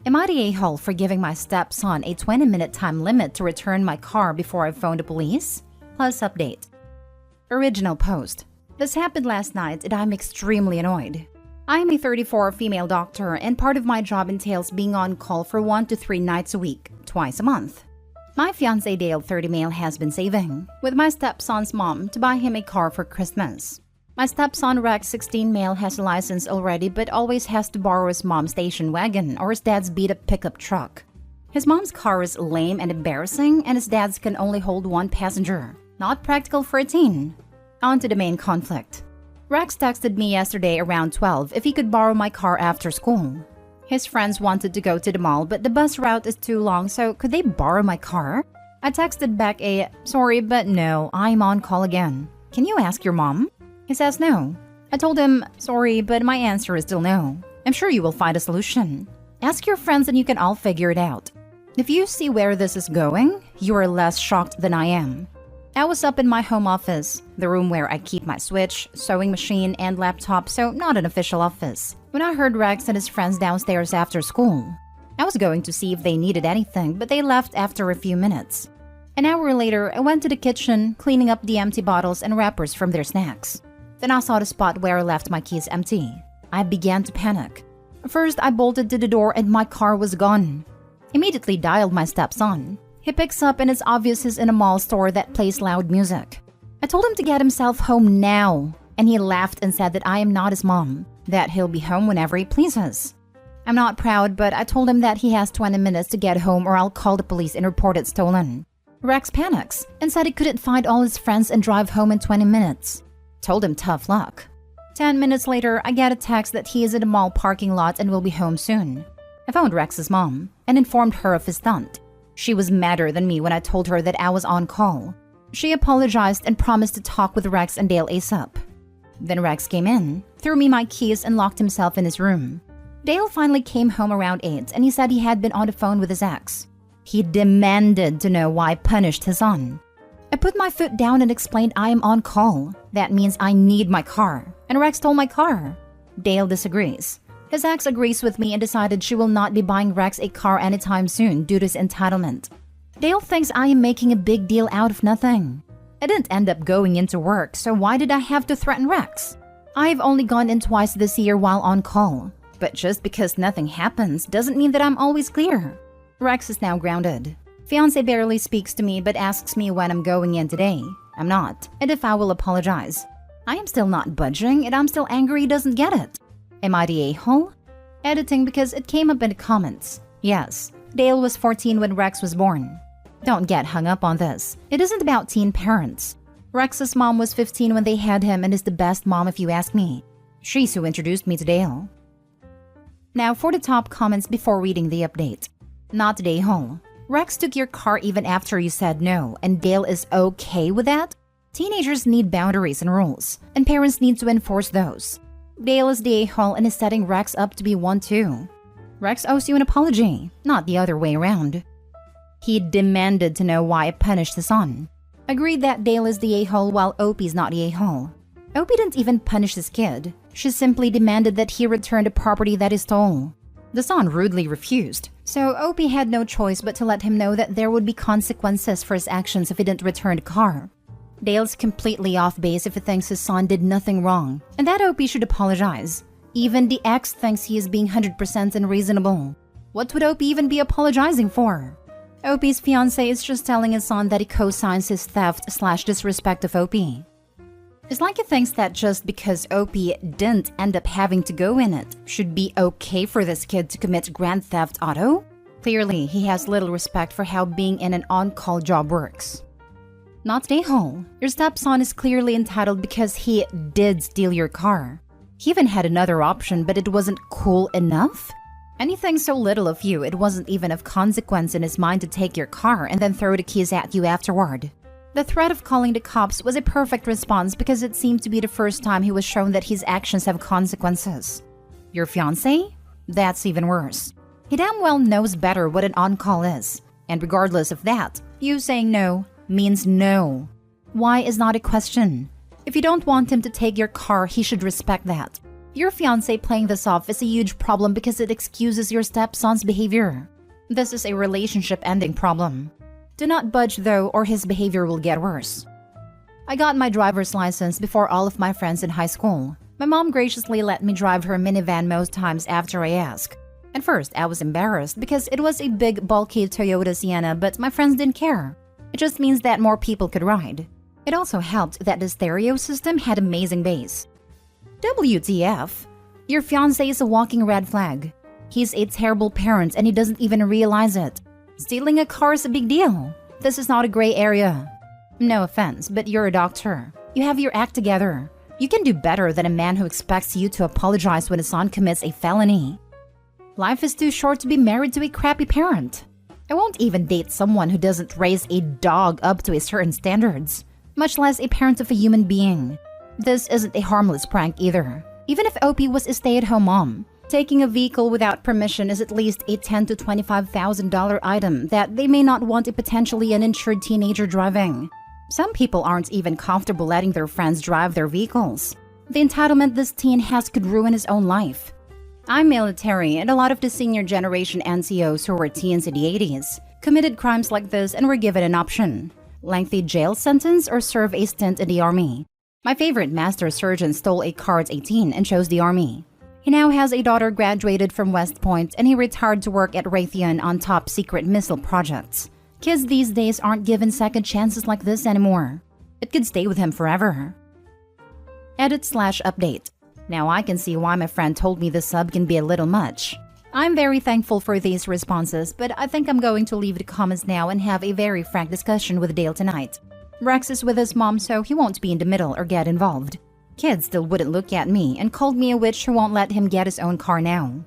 Am I the a-hole for giving my stepson a 20-minute time limit to return my car before I phoned the police? Plus update. Original post. This happened last night and I'm extremely annoyed. I am a 34 female doctor and part of my job entails being on call for 1 to 3 nights a week, twice a month. My fiancé Dale, 30 male, has been saving, with my stepson's mom, to buy him a car for Christmas. My stepson Rex, 16 male, has a license already but always has to borrow his mom's station wagon or his dad's beat-up pickup truck. His mom's car is lame and embarrassing and his dad's can only hold 1 passenger. Not practical for a teen. On to the main conflict. Rex texted me yesterday around 12 if he could borrow my car after school. His friends wanted to go to the mall but the bus route is too long, so could they borrow my car? I texted back a, "Sorry but no, I'm on call again. Can you ask your mom?" He says no. I told him, "Sorry, but my answer is still no. I'm sure you will find a solution. Ask your friends and you can all figure it out." If you see where this is going, you are less shocked than I am. I was up in my home office, the room where I keep my switch, sewing machine, and laptop, so not an official office, when I heard Rex and his friends downstairs after school. I was going to see if they needed anything, but they left after a few minutes. An hour later, I went to the kitchen, cleaning up the empty bottles and wrappers from their snacks. Then I saw the spot where I left my keys empty. I began to panic. First, I bolted to the door and my car was gone. Immediately dialed my stepson. He picks up and it's obvious he's in a mall store that plays loud music. I told him to get himself home now, and he laughed and said that I am not his mom, that he'll be home whenever he pleases. I'm not proud, but I told him that he has 20 minutes to get home or I'll call the police and report it stolen. Rex panics and said he couldn't find all his friends and drive home in 20 minutes. Told him tough luck. 10 minutes later, I get a text that he is in a mall parking lot and will be home soon. I phoned Rex's mom and informed her of his stunt. She was madder than me when I told her that I was on call. She apologized and promised to talk with Rex and Dale ASAP. Then Rex came in, threw me my keys and locked himself in his room. Dale finally came home around 8 and he said he had been on the phone with his ex. He demanded to know why I punished his son. I put my foot down and explained I am on call. That means I need my car. And Rex stole my car. Dale disagrees. His ex agrees with me and decided she will not be buying Rex a car anytime soon due to his entitlement. Dale thinks I am making a big deal out of nothing. I didn't end up going into work, so why did I have to threaten Rex? I've only gone in twice this year while on call. But just because nothing happens doesn't mean that I'm always clear. Rex is now grounded. Fiancé barely speaks to me but asks me when I'm going in today. I'm not, and if I will apologize. I am still not budging and I'm still angry he doesn't get it. Am I the a-hole? Editing because it came up in the comments. Yes, Dale was 14 when Rex was born. Don't get hung up on this. It isn't about teen parents. Rex's mom was 15 when they had him and is the best mom if you ask me. She's who introduced me to Dale. Now for the top comments before reading the update. Not the a-hole. Rex took your car even after you said no, and Dale is okay with that? Teenagers need boundaries and rules, and parents need to enforce those. Dale is the a-hole and is setting Rex up to be one too. Rex owes you an apology, not the other way around. He demanded to know why I punished his son. Agreed that Dale is the a-hole while Opie's not the a-hole. Opie didn't even punish his kid. She simply demanded that he return the property that he stole. The son rudely refused, so Opie had no choice but to let him know that there would be consequences for his actions if he didn't return the car. Dale's completely off base if he thinks his son did nothing wrong, and that Opie should apologize. Even the ex thinks he is being 100% unreasonable. What would Opie even be apologizing for? Opie's fiancé is just telling his son that he co-signs his theft/disrespect of Opie. It's like he thinks that just because Opie didn't end up having to go in it should be okay for this kid to commit grand theft auto? Clearly, he has little respect for how being in an on-call job works. Not the a-hole. Your stepson is clearly entitled because he did steal your car. He even had another option, but it wasn't cool enough? Anything so little of you, it wasn't even of consequence in his mind to take your car and then throw the keys at you afterward. The threat of calling the cops was a perfect response because it seemed to be the first time he was shown that his actions have consequences. Your fiancé? That's even worse. He damn well knows better what an on-call is. And regardless of that, you saying no means no. Why is not a question. If you don't want him to take your car, he should respect that. Your fiancé playing this off is a huge problem because it excuses your stepson's behavior. This is a relationship-ending problem. Do not budge though, or his behavior will get worse. I got my driver's license before all of my friends in high school. My mom graciously let me drive her minivan most times after I asked. At first, I was embarrassed because it was a big, bulky Toyota Sienna, but my friends didn't care. It just means that more people could ride. It also helped that the stereo system had amazing bass. WTF? Your fiancé is a walking red flag. He's a terrible parent and he doesn't even realize it. Stealing a car is a big deal. This is not a gray area. No offense, but you're a doctor. You have your act together. You can do better than a man who expects you to apologize when his son commits a felony. Life is too short to be married to a crappy parent. I won't even date someone who doesn't raise a dog up to a certain standards, much less a parent of a human being. This isn't a harmless prank either. Even if OP was a stay-at-home mom, taking a vehicle without permission is at least a $10,000 to $25,000 item that they may not want a potentially uninsured teenager driving. Some people aren't even comfortable letting their friends drive their vehicles. The entitlement this teen has could ruin his own life. I'm military, and a lot of the senior generation NCOs who were teens in the 80s committed crimes like this and were given an option: lengthy jail sentence or serve a stint in the army. My favorite master surgeon stole a car at 18 and chose the army. He now has a daughter graduated from West Point, and he retired to work at Raytheon on top secret missile projects. Kids these days aren't given second chances like this anymore. It could stay with him forever. Edit/update. Now I can see why my friend told me the sub can be a little much. I'm very thankful for these responses, but I think I'm going to leave the comments now and have a very frank discussion with Dale tonight. Rex is with his mom, so he won't be in the middle or get involved. Kid still wouldn't look at me and called me a witch who won't let him get his own car now.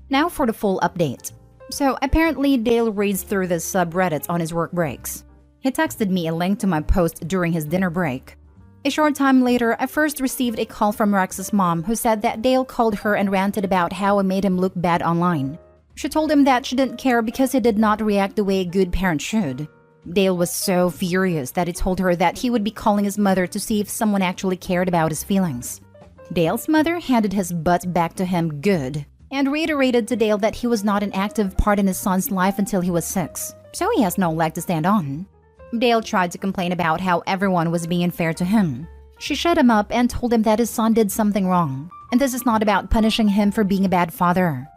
Now for the full update. So apparently Dale reads through the subreddits on his work breaks. He texted me a link to my post during his dinner break. A short time later, I first received a call from Rex's mom who said that Dale called her and ranted about how I made him look bad online. She told him that she didn't care because he did not react the way a good parent should. Dale was so furious that he told her that he would be calling his mother to see if someone actually cared about his feelings. Dale's mother handed his butt back to him good and reiterated to Dale that he was not an active part in his son's life until he was 6, so he has no leg to stand on. Dale tried to complain about how everyone was being unfair to him. She shut him up and told him that his son did something wrong, and this is not about punishing him for being a bad father.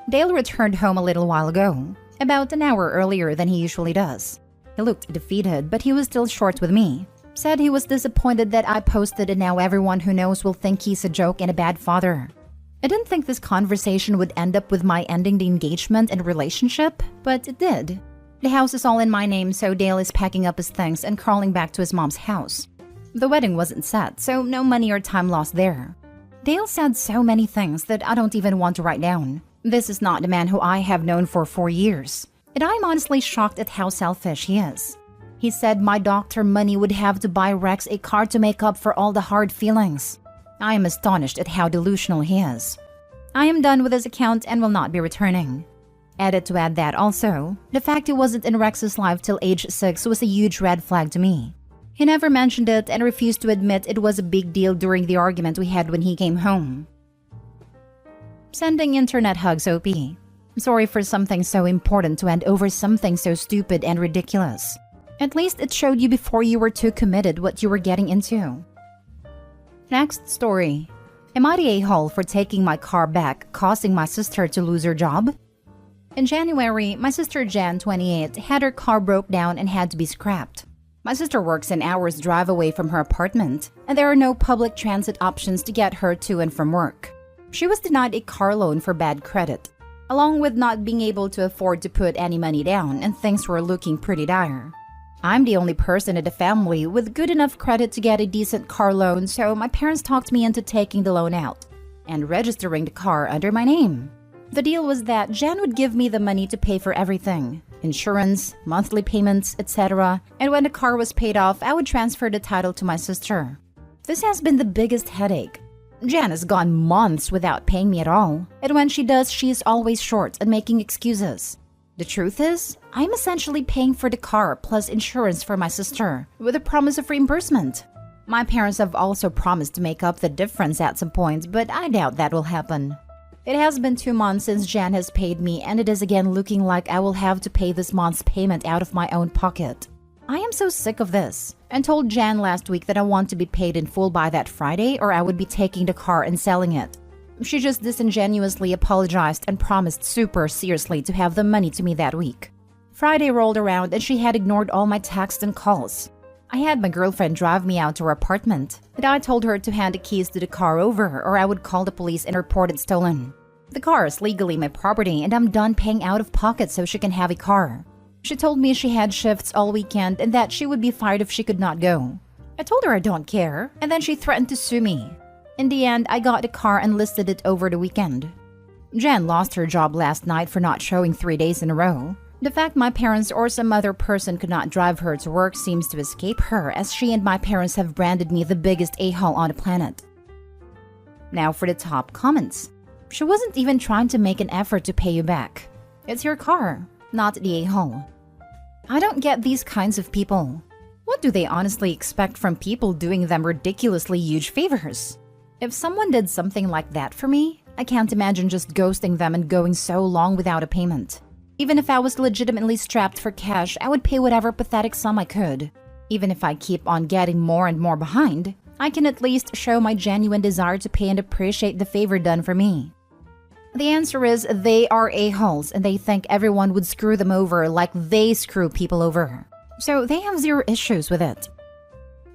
Dale returned home a little while ago, about an hour earlier than he usually does. He looked defeated, but he was still short with me. Said he was disappointed that I posted and now everyone who knows will think he's a joke and a bad father. I didn't think this conversation would end up with my ending the engagement and relationship, but it did. The house is all in my name, so Dale is packing up his things and crawling back to his mom's house. The wedding wasn't set, so no money or time lost there. Dale said so many things that I don't even want to write down. This is not the man who I have known for 4 years. And I'm honestly shocked at how selfish he is. He said my doctor money would have to buy Rex a car to make up for all the hard feelings. I am astonished at how delusional he is. I am done with his account and will not be returning. Edit to add that also, the fact he wasn't in Rex's life till age 6 was a huge red flag to me. He never mentioned it and refused to admit it was a big deal during the argument we had when he came home. Sending internet hugs, OP. Sorry for something so important to end over something so stupid and ridiculous. At least it showed you before you were too committed what you were getting into. Next story. Am I the a-hole for taking my car back, causing my sister to lose her job? In January, my sister Jan, 28, had her car broke down and had to be scrapped. My sister works an hour's drive away from her apartment, and there are no public transit options to get her to and from work. She was denied a car loan for bad credit, along with not being able to afford to put any money down, and things were looking pretty dire. I'm the only person in the family with good enough credit to get a decent car loan, so my parents talked me into taking the loan out and registering the car under my name. The deal was that Jan would give me the money to pay for everything: insurance, monthly payments, etc. And when the car was paid off, I would transfer the title to my sister. This has been the biggest headache. Jan has gone months without paying me at all, and when she does, she is always short and making excuses. The truth is, I'm essentially paying for the car plus insurance for my sister, with a promise of reimbursement. My parents have also promised to make up the difference at some point, but I doubt that will happen. It has been 2 months since Jan has paid me, and it is again looking like I will have to pay this month's payment out of my own pocket. I am so sick of this, and told Jan last week that I want to be paid in full by that Friday or I would be taking the car and selling it. She just disingenuously apologized and promised super seriously to have the money to me that week. Friday rolled around and she had ignored all my texts and calls. I had my girlfriend drive me out to her apartment, and I told her to hand the keys to the car over or I would call the police and report it stolen. The car is legally my property and I'm done paying out of pocket so she can have a car. She told me she had shifts all weekend and that she would be fired if she could not go. I told her I don't care, and then she threatened to sue me. In the end, I got the car and listed it over the weekend. Jan lost her job last night for not showing 3 days in a row. The fact my parents or some other person could not drive her to work seems to escape her, as she and my parents have branded me the biggest a-hole on the planet. Now for the top comments. She wasn't even trying to make an effort to pay you back. It's your car, not the a-hole. I don't get these kinds of people. What do they honestly expect from people doing them ridiculously huge favors? If someone did something like that for me, I can't imagine just ghosting them and going so long without a payment. Even if I was legitimately strapped for cash, I would pay whatever pathetic sum I could. Even if I keep on getting more and more behind, I can at least show my genuine desire to pay and appreciate the favor done for me. The answer is they are a-holes and they think everyone would screw them over like they screw people over. So they have zero issues with it.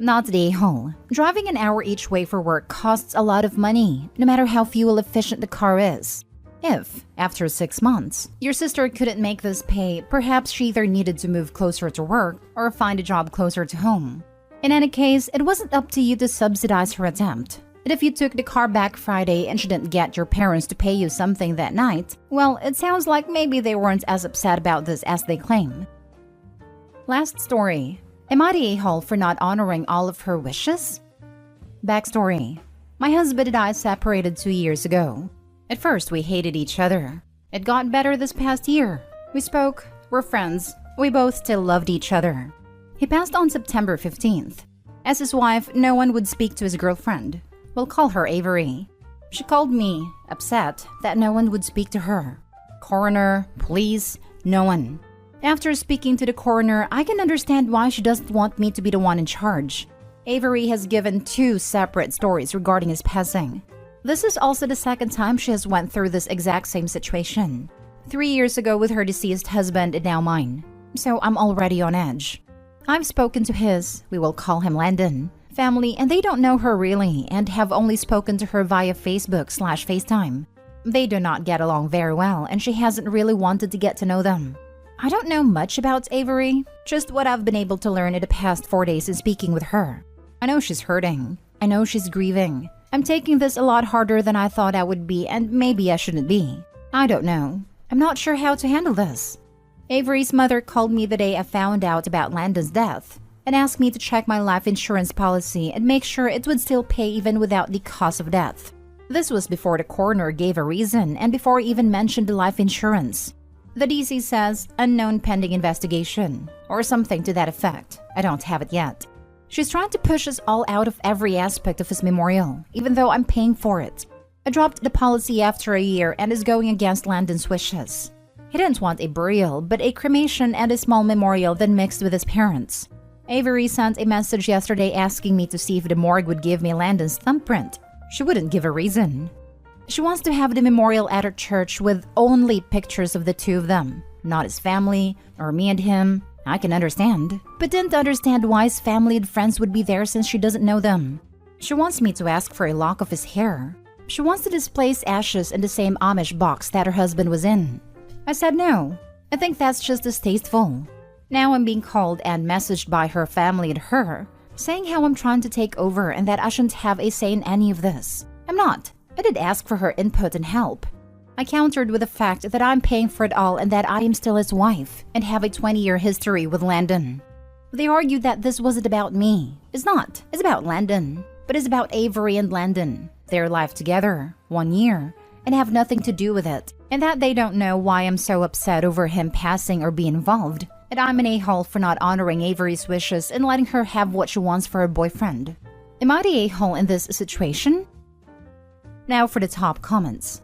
Not the a-hole. Driving an hour each way for work costs a lot of money, no matter how fuel efficient the car is. If, after 6 months, your sister couldn't make this pay, perhaps she either needed to move closer to work or find a job closer to home. In any case, it wasn't up to you to subsidize her attempt. And if you took the car back Friday and she didn't get your parents to pay you something that night, well, it sounds like maybe they weren't as upset about this as they claim. Last story. Am I the a-hole for not honoring all of her wishes? Backstory. My husband and I separated 2 years ago. At first, we hated each other. It got better this past year. We spoke, we're friends, we both still loved each other. He passed on September 15th. As his wife, no one would speak to his girlfriend. We'll call her Avery. She called me, upset that no one would speak to her. Coroner, police, no one. After speaking to the coroner, I can understand why she doesn't want me to be the one in charge. Avery has given 2 separate stories regarding his passing. This is also the second time she has went through this exact same situation. 3 years ago with her deceased husband and now mine. So I'm already on edge. I've spoken to his, we will call him Landon, family, and they don't know her really and have only spoken to her via Facebook/FaceTime. They do not get along very well and she hasn't really wanted to get to know them. I don't know much about Avery, just what I've been able to learn in the past 4 days in speaking with her. I know she's hurting. I know she's grieving. I'm taking this a lot harder than I thought I would be, and maybe I shouldn't be. I don't know. I'm not sure how to handle this. Avery's mother called me the day I found out about Landon's death and asked me to check my life insurance policy and make sure it would still pay even without the cause of death. This was before the coroner gave a reason and before I even mentioned the life insurance. The DC says, unknown pending investigation, or something to that effect. I don't have it yet. She's trying to push us all out of every aspect of his memorial, even though I'm paying for it. I dropped the policy after a year and is going against Landon's wishes. He didn't want a burial, but a cremation and a small memorial then mixed with his parents. Avery sent a message yesterday asking me to see if the morgue would give me Landon's thumbprint. She wouldn't give a reason. She wants to have the memorial at her church with only pictures of the 2 of them, not his family or me and him. I can understand, but didn't understand why his family and friends would be there since she doesn't know them. She wants me to ask for a lock of his hair. She wants to display his ashes in the same Amish box that her husband was in. I said no. I think that's just distasteful. Now I'm being called and messaged by her family and her, saying how I'm trying to take over and that I shouldn't have a say in any of this. I'm not. I did ask for her input and help. I countered with the fact that I'm paying for it all and that I am still his wife and have a 20-year history with Landon. They argued that this wasn't about me. It's not. It's about Landon. But it's about Avery and Landon. Their life together, 1 year, and have nothing to do with it. And that they don't know why I'm so upset over him passing or being involved. And I'm an a-hole for not honoring Avery's wishes and letting her have what she wants for her boyfriend. Am I the a-hole in this situation? Now for the top comments.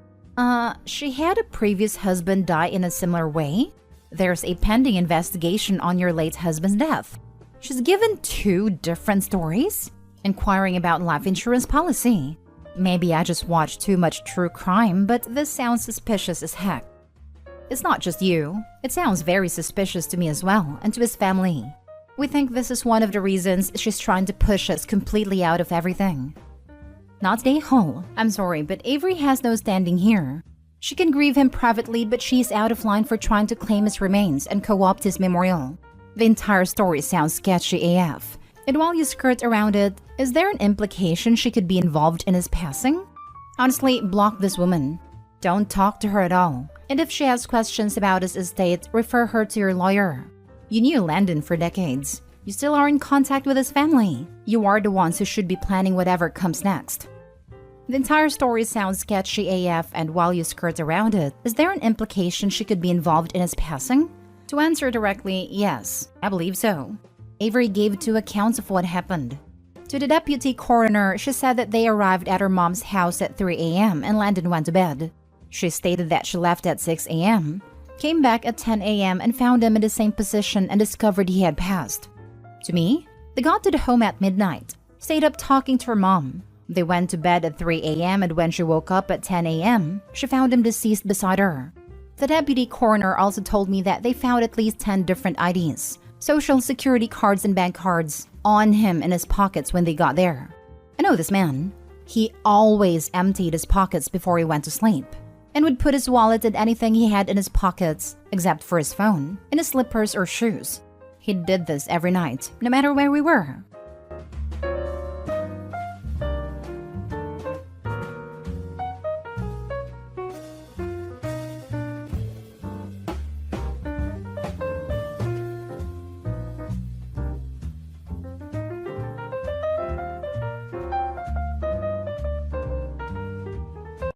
She had a previous husband die in a similar way. There's a pending investigation on your late husband's death. She's given 2 different stories, inquiring about life insurance policy. Maybe I just watched too much true crime, but this sounds suspicious as heck. It's not just you. It sounds very suspicious to me as well, and to his family. We think this is one of the reasons she's trying to push us completely out of everything. Not the a-hole. I'm sorry, but Avery has no standing here. She can grieve him privately, but she's out of line for trying to claim his remains and co-opt his memorial. The entire story sounds sketchy AF. And while you skirt around it, is there an implication she could be involved in his passing? Honestly, block this woman. Don't talk to her at all. And if she has questions about his estate, refer her to your lawyer. You knew Landon for decades. You still are in contact with his family. You are the ones who should be planning whatever comes next. The entire story sounds sketchy AF, and while you skirt around it, is there an implication she could be involved in his passing? To answer directly, yes, I believe so. Avery gave 2 accounts of what happened. To the deputy coroner, she said that they arrived at her mom's house at 3 a.m. and Landon went to bed. She stated that she left at 6 a.m., came back at 10 a.m. and found him in the same position and discovered he had passed. To me, they got to the home at midnight, stayed up talking to her mom. They went to bed at 3 a.m. and when she woke up at 10 a.m., she found him deceased beside her. The deputy coroner also told me that they found at least 10 different IDs, social security cards and bank cards, on him in his pockets when they got there. I know this man. He always emptied his pockets before he went to sleep, and would put his wallet and anything he had in his pockets, except for his phone, in his slippers or shoes. He did this every night, no matter where we were.